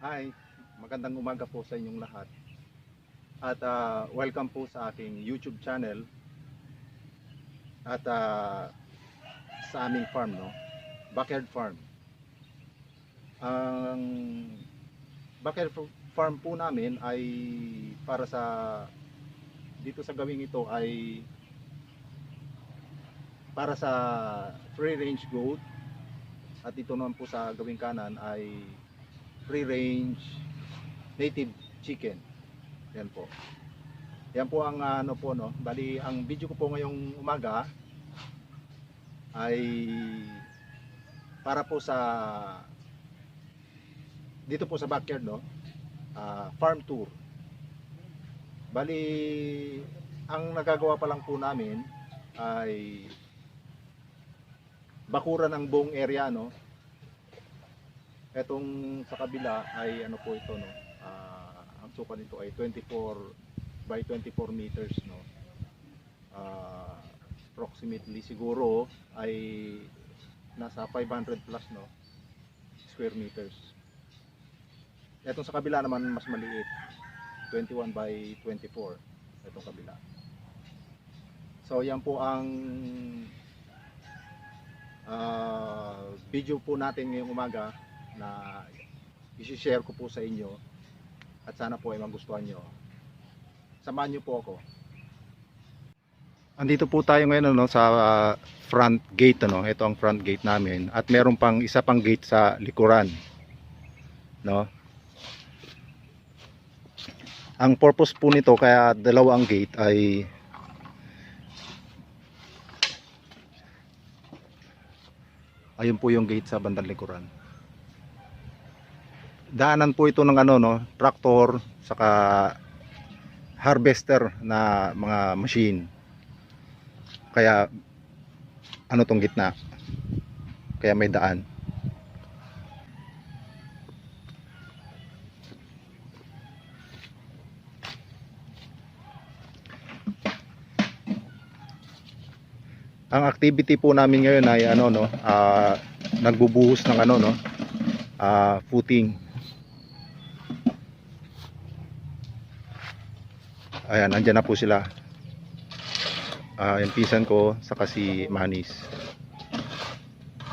Hi, magandang umaga po sa inyong lahat. At welcome po sa aking YouTube channel at sa aming farm, no? Backyard farm. Ang backyard farm po namin ay para sa dito sa gawing ito ay para sa free range goat, at ito naman po sa gawing kanan ay free range native chicken. Yan po. Yan po ang ano po, no. Bali ang video ko po ngayong umaga ay para po sa dito po sa backyard, no. Farm tour. Bali ang nagagawa pa lang po namin ay bakuran ng buong area, no. Etong sa kabila ay ano po ito, no. Ang sukat nito ay 24 by 24 meters, no. Approximately siguro ay nasa 500 plus, no, square meters. Etong sa kabila naman mas maliit, 21 by 24 etong kabila. So yan po ang video po natin ngayong umaga na i-share ko po sa inyo, at sana po ay magustuhan nyo. Samahan nyo po ako. Andito po tayo ngayon, no, sa front gate, no. Ito ang front gate namin, at meron pang isa pang gate sa likuran, no. Ang purpose po nito kaya dalawa ang gate ay ayun po yung gate sa bandang likuran. Daanan po ito ng ano, no, tractor saka harvester na mga machine. Kaya ano tong gitna, kaya may daan. Ang activity po namin ngayon ay ano, no, nagbubuhos ng ano, no, footing. Ayan, andyan na po sila. Yung pisan ko saka si Manis.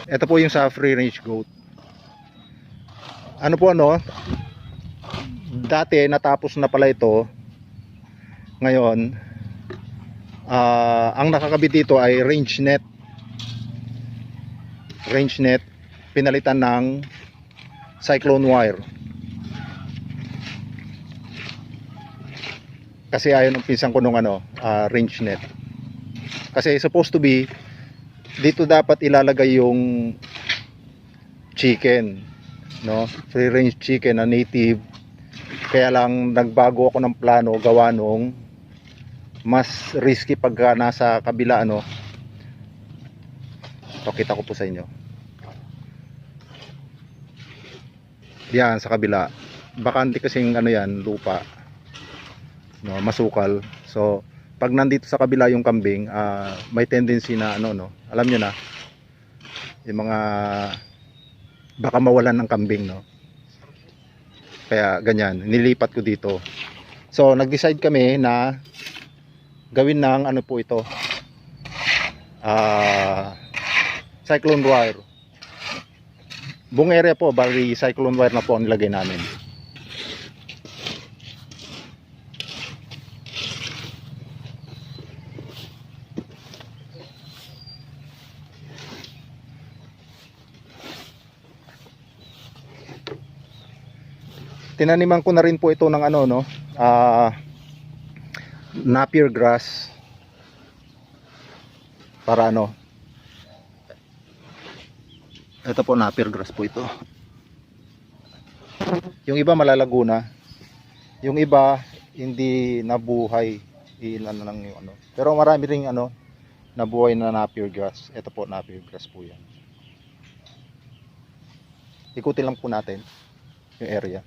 Ito po yung sa free range goat. Ano po, ano, dati natapos na pala ito. Ngayon ang nakakabit dito ay range net. Range net pinalitan ng cyclone wire. Kasi ayaw ng pinsan ko nung ano, range net. Kasi supposed to be dito dapat ilalagay yung chicken, no? Free range chicken na native. Kaya lang nagbago ako ng plano gawa nung mas risky pagka nasa kabila, ano. Pakita ko po sa inyo. Yan sa kabila. Bakante kasing ano yan, lupa, no, masukal. So pag nandito sa kabila yung kambing, may tendency na ano, no, alam nyo na yung mga baka mawalan ng kambing, no. Kaya ganyan, nilipat ko dito. So nag-decide kami na gawin ng ano po ito, cyclone wire. Buong area po, bali cyclone wire na po ang nilagay namin. Tinaniman ko na rin po ito ng ano, no, napier grass para ano, ito po napier grass po ito. Yung iba malalago na, yung iba hindi nabuhay, ilan na lang yung ano, pero marami ring ano nabuhay na napier grass. Ito po napier grass po yan. Ikutin lang po natin yung area.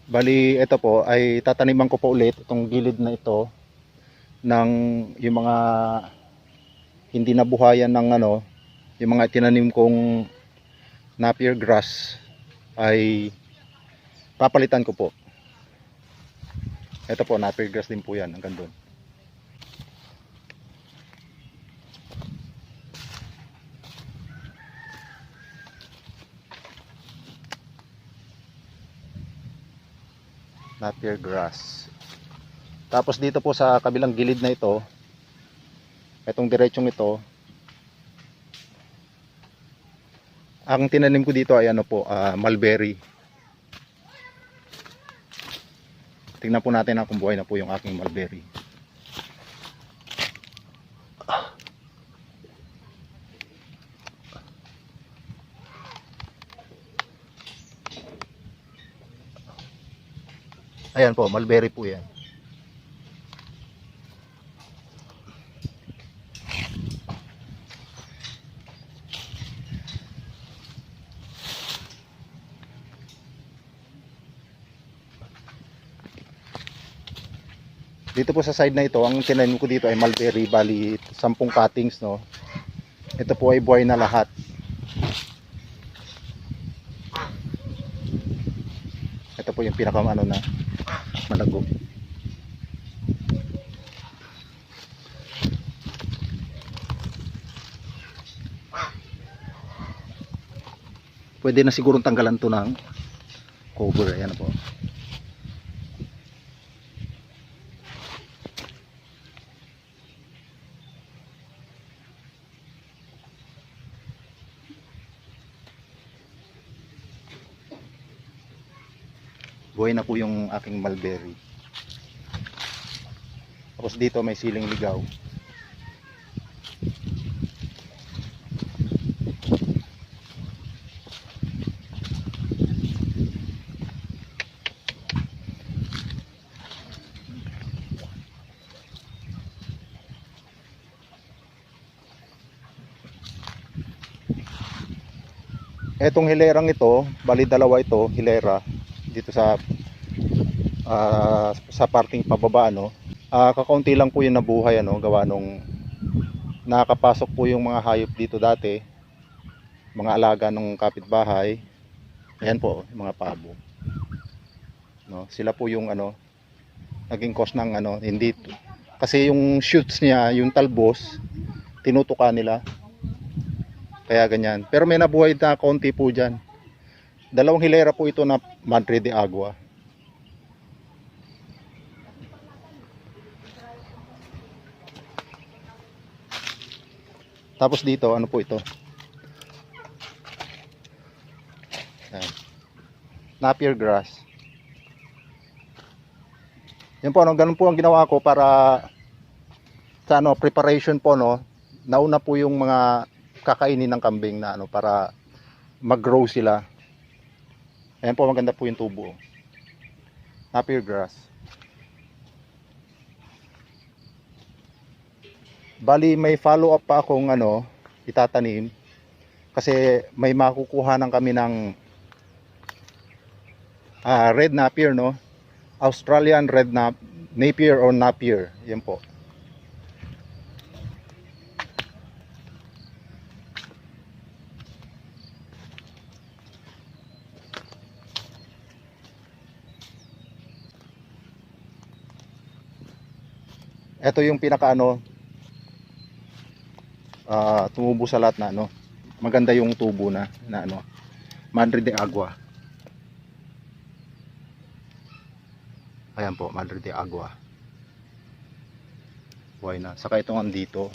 Bali, ito po ay tataniman ko po ulit itong gilid na ito ng yung mga hindi nabuhayan ng ano, yung mga tinanim kong napier grass ay papalitan ko po. Ito po, napier grass din po yan, hanggang doon. Napier grass. Tapos dito po sa kabilang gilid na ito, itong diretsong ito, ang tinanim ko dito ay ano po, mulberry. Tingnan po natin kung buhay na po yung aking mulberry. Ayan po, mulberry po yan. Dito po sa side na ito, ang tinanim ko dito ay mulberry, bali 10 cuttings, no. Ito po ay buhay na lahat. Ito po yung pinaka ano na malago. Pwede na sigurong tanggalan to ng cover. Ayan po. Buhay na po yung aking mulberry. Tapos dito may siling ligaw. Etong hilerang ito, bali dalawa ito, hilera dito sa parting pababa, no. Kakaunti lang po yung nabuhay, ano, gawa nung nakakapasok po yung mga hayop dito dati, mga alaga ng kapitbahay. Ayan po, yung mga pabo, no. Sila po yung ano, naging cause ng ano, hindi kasi yung shoots niya, yung talbos, tinutuka nila. Kaya ganyan. Pero may nabuhay na konti po dyan. Dalawang hilera po ito na Madre de Agua. Tapos dito, ano po ito? Ayan. Napier grass. Yan po, ano, ganun po ang ginawa ko para sa ano, preparation po, no. Nauna po yung mga kakainin ng kambing na ano, para mag-grow sila. Ayan po, maganda po yung tubo. Napier grass. Bali, may follow up pa akong ano, itatanim. Kasi may makukuha ng kami ng red napier, no. Australian red napier or napier. Yan po. Ito yung pinaka ano, tumubo sa lahat na ano. Maganda yung tubo na ano, Madre de Agua. Ayan po, Madre de Agua. Buhay na. Saka itong andito.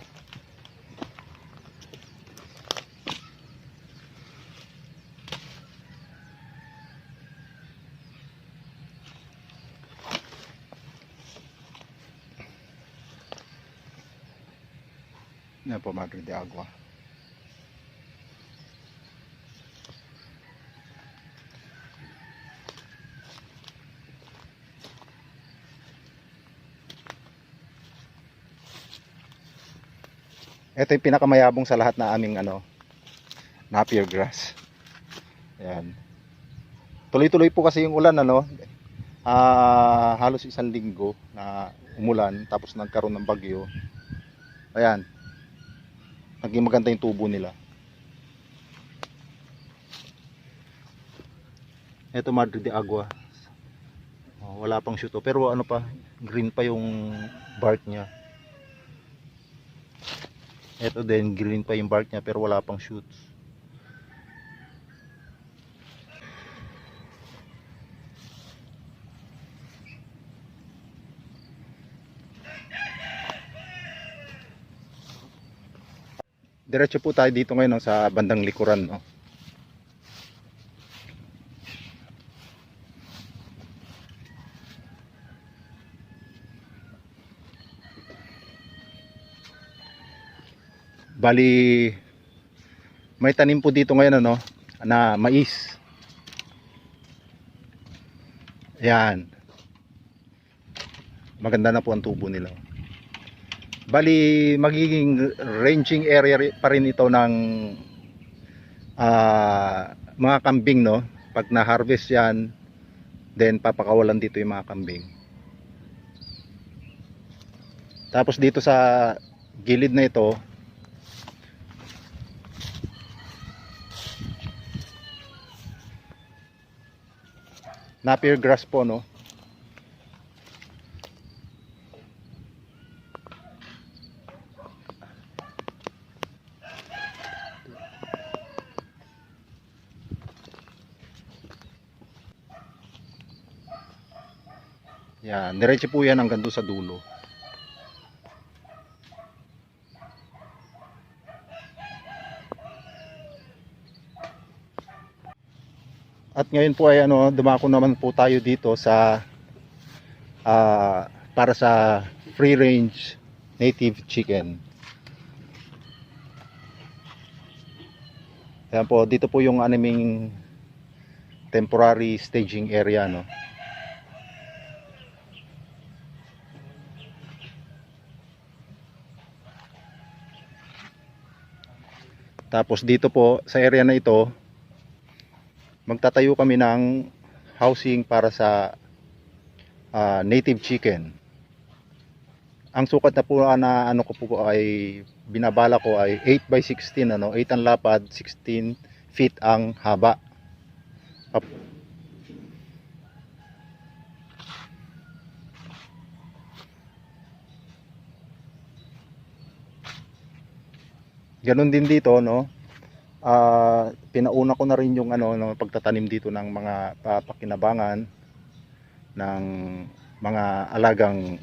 Ayan po, Madre de Agua. Ito yung pinakamayabong sa lahat na aming ano, napier grass. Ayan. Tuloy-tuloy po kasi yung ulan, ano. Halos isang linggo na umulan tapos nagkaroon ng bagyo. Ayan, naging maganda yung tubo nila. Ito Madre de Agua. Wala pang shoot pero ano pa, green pa yung bark niya. Ito din green pa yung bark niya pero wala pang shoots. Diretso po tayo dito ngayon no, sa bandang likuran, no. Bali may tanim po dito ngayon ano na mais. Ayan. Maganda na po ang tubo nila. Bali magiging ranging area pa rin ito ng mga kambing, no. Pag na-harvest yan, then papakawalan dito yung mga kambing. Tapos dito sa gilid na ito, napier grass po, no. Yan, diretso po yan hanggang doon sa dulo. At ngayon po ay ano, dumako naman po tayo dito sa para sa free range native chicken. Ayan po, dito po yung aming temporary staging area, no. Tapos dito po sa area na ito, magtatayo kami ng housing para sa native chicken. Ang sukat na po na ano ko po ay binabala ko ay 8 by 16, ano, 8 ang lapad, 16 feet ang haba. Ganon din dito, no. Pinauna ko na rin yung ano, no, pagtatanim dito ng mga pakinabangan ng mga alagang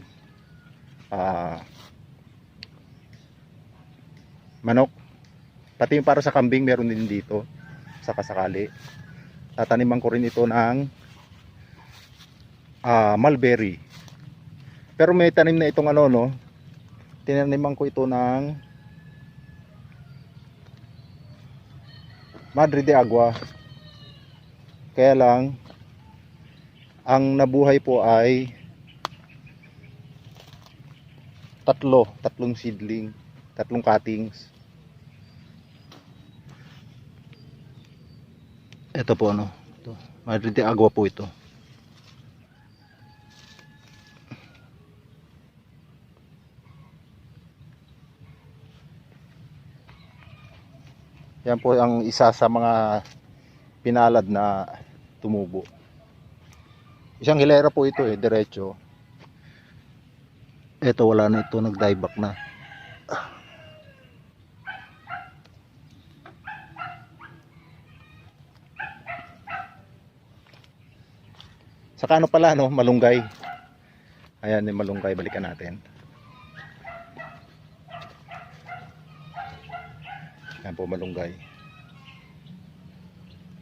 manok. Pati yung para sa kambing meron din dito sa kasakali. Tataniman ko rin ito ng mulberry. Pero may tanim na itong ano, no. Tinaniman ko ito ng Madre de Agua. Kaya lang ang nabuhay po ay tatlong seedling, tatlong cuttings. Ito po ano, ito. Madre de Agua po ito. Yan po ang isa sa mga pinalad na tumubo. Isang hilera po ito diretso. Ito wala na ito, nag-dieback na. Saka ano pala, no, malunggay. Ayan yung malunggay, balikan natin. Yan po malunggay.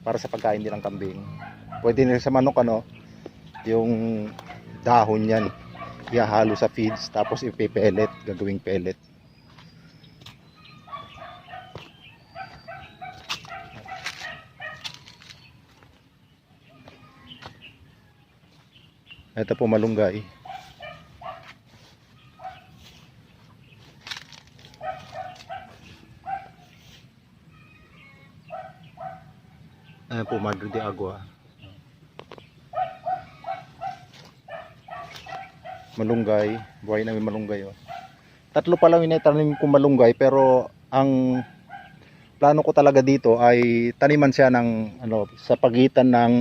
Para sa pagkain din ng kambing. Pwede rin sa manok ano, yung dahon niyan ihahalo sa feeds tapos ipe-pellet, gagawing pellet. Ito po malunggay. Ayan po, Madre de Agua. Malunggay, buhay namin malunggay, oh. Tatlo pa lang initanim kong malunggay, pero ang plano ko talaga dito ay taniman siya ng ano, sa pagitan ng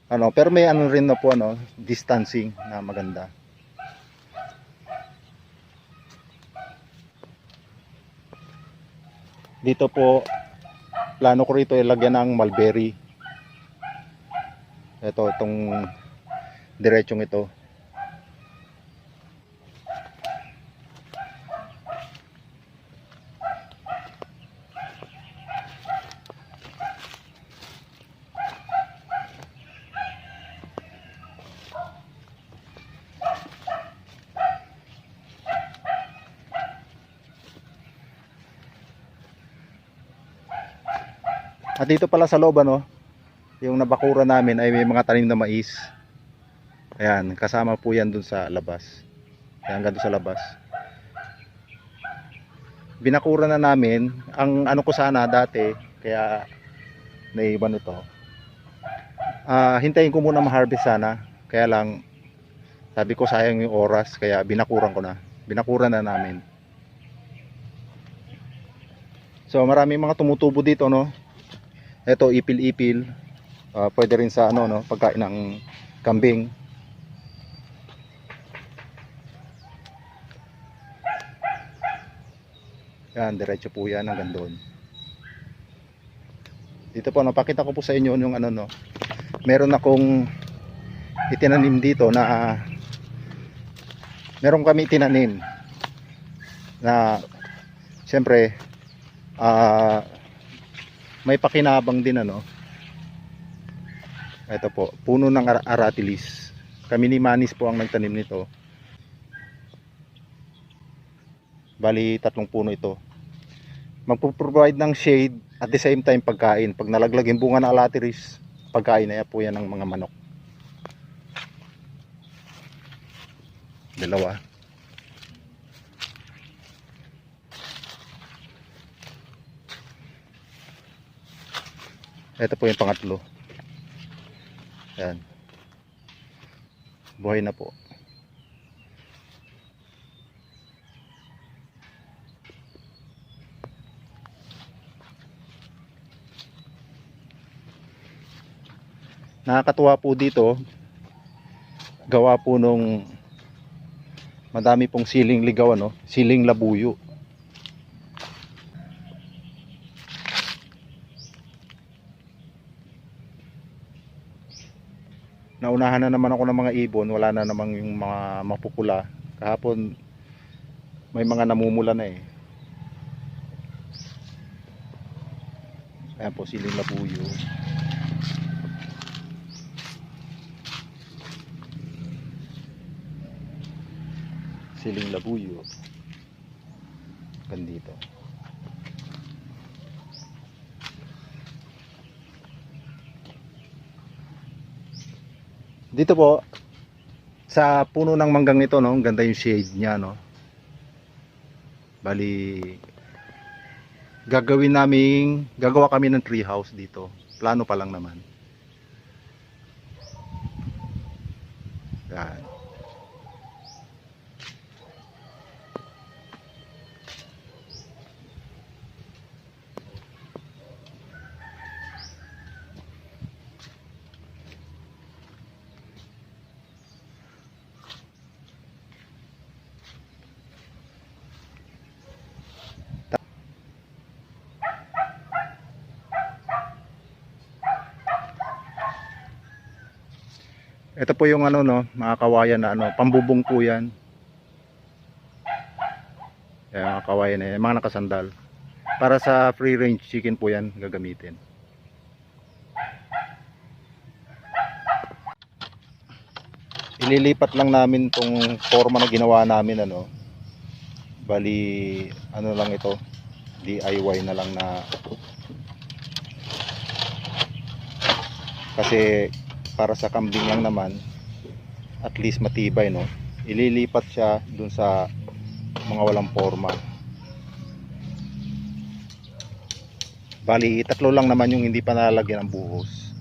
ano, pero may ano rin na po, ano, distancing na maganda. Dito po plano ko rito ilagyan ng mulberry. Itong diretsong ito. At dito pala sa loob, ano, yung nabakura namin ay may mga tanim na mais. Ayan, kasama po yan dun sa labas. Ayan, hanggang dun sa labas. Binakura na namin. Ang ano ko sana dati, kaya naiwan ito. Hintayin ko muna ma-harvest sana. Kaya lang, sabi ko sayang yung oras, kaya binakuran ko na. Binakura na namin. So maraming mga tumutubo dito, no. Ito, ipil-ipil. Pwede rin sa ano, no, pagkain ng kambing. Yan, diretso po yan hanggang doon. Dito po, napakita ko po sa inyo yung ano, no. Meron akong itinanim dito na meron kami itinanim na siyempre may pakinabang din, ano. Ito po, puno ng aratilis. Kami ni Manis po ang nagtanim nito. Bali 3 puno ito. Magpo-provide ng shade at the same time pagkain. Pag nalaglag yung bunga ng aratilis, pagkain na po yan ng mga manok. Dalawa. Ito po yung pangatlo. Yan. Buhay na po. Nakakatuwa po dito. Gawa po nung madami pong siling ligaw, ano, siling labuyo. Naunahan na naman ako ng mga ibon, wala na namang yung mga mapupula. Kahapon may mga namumula na eh. Ayan po, siling labuyo. Siling labuyo. Gandito. Dito po sa puno ng manggang nito, no, ganda yung shade niya, no. Bali gagawa kami ng tree house dito. Plano pa lang naman. Yan. Ito po yung ano, no, mga kawayan na ano, pambubong po yan. Mga kawayan na yan, mga nakasandal. Para sa free range chicken po yan gagamitin. Ililipat lang namin tong forma na ginawa namin, ano. Bali ano lang ito, DIY na lang na, kasi para sa kambing lang naman, at least matibay, no. Ililipat siya dun sa mga walang forma. Bali 3 lang naman yung hindi pa nalagyan ng buhos.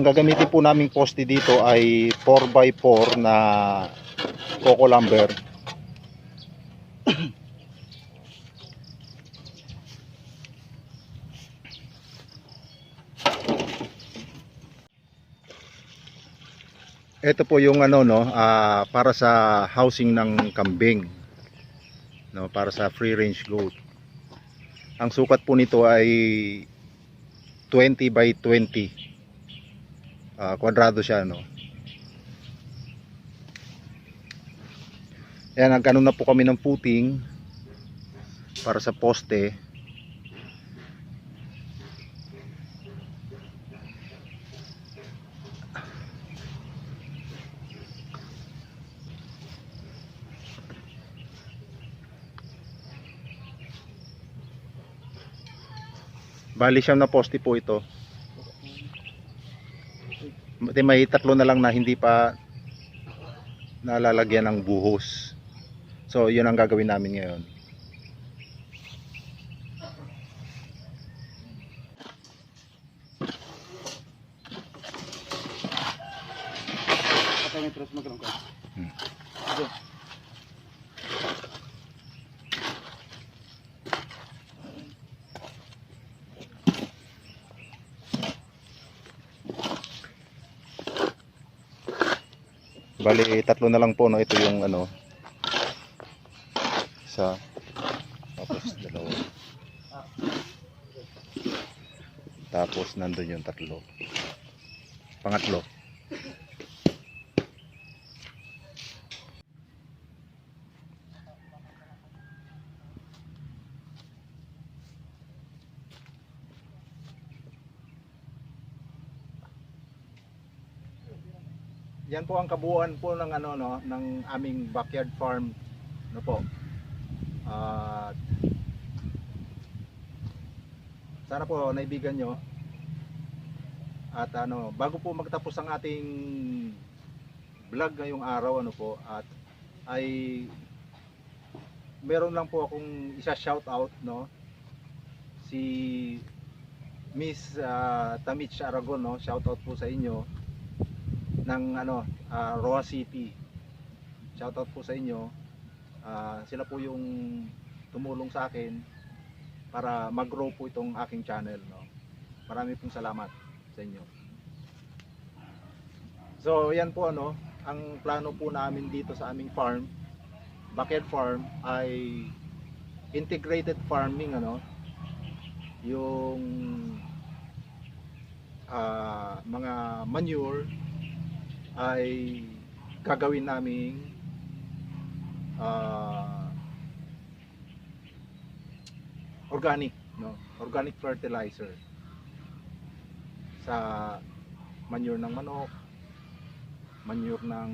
Ang gagamitin po naming poste dito ay 4x4 na coco lumber. Ito po yung ano no, para sa housing ng kambing, no, para sa free range goat. Ang sukat po nito ay 20 by 20. Kwadrado siya, no. Ayan, nagkaroon na po kami ng footing para sa poste. Bali siyam na poste po ito. May tatlo na lang na hindi pa nalalagyan ng buhos. So yun ang gagawin namin ngayon. Bali tatlo na lang po, no. Ito yung ano, isa, tapos dalawa, tapos nandun yung tatlo, pangatlo. Yan po ang kabuuan po ng ano no, ng aming backyard farm, no po. Sana po naibigan nyo. At ano, bago po magtapos ang ating vlog ngayong araw, ano po, at ay meron lang po akong isa shout out, no. Si Miss Tamich Aragon, no. Shout out po sa inyo ng ano, Roa City. Shout out po sa inyo. Sila po yung tumulong sa akin para mag-grow po itong aking channel, no. Marami pong salamat sa inyo. So yan po, ano, ang plano po namin dito sa aming farm, backyard farm, ay integrated farming, ano. Yung mga manure ay gagawin naming organic, no, organic fertilizer sa manure ng manok, manure ng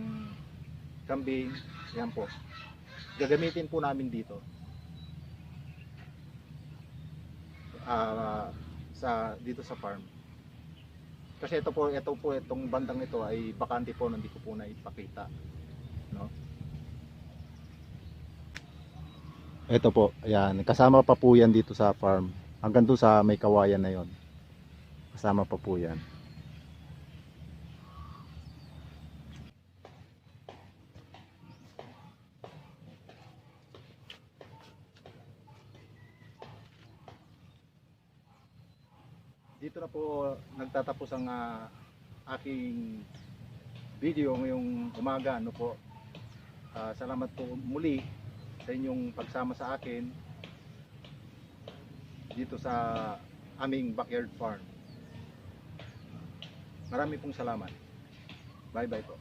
kambing. Yan po, gagamitin po namin dito dito sa farm. Kasi ito po itong bandang ito ay bakante po, hindi ko po na ipakita, no. Ito po, ayan, kasama pa po yan dito sa farm. Hanggang doon sa may kawayan na yon, kasama pa po yan. Dito na po nagtatapos ang aking video ngayong umaga, ano po. Salamat po muli sa inyong pagsama sa akin dito sa aming backyard farm. Marami pong salamat. Bye bye po.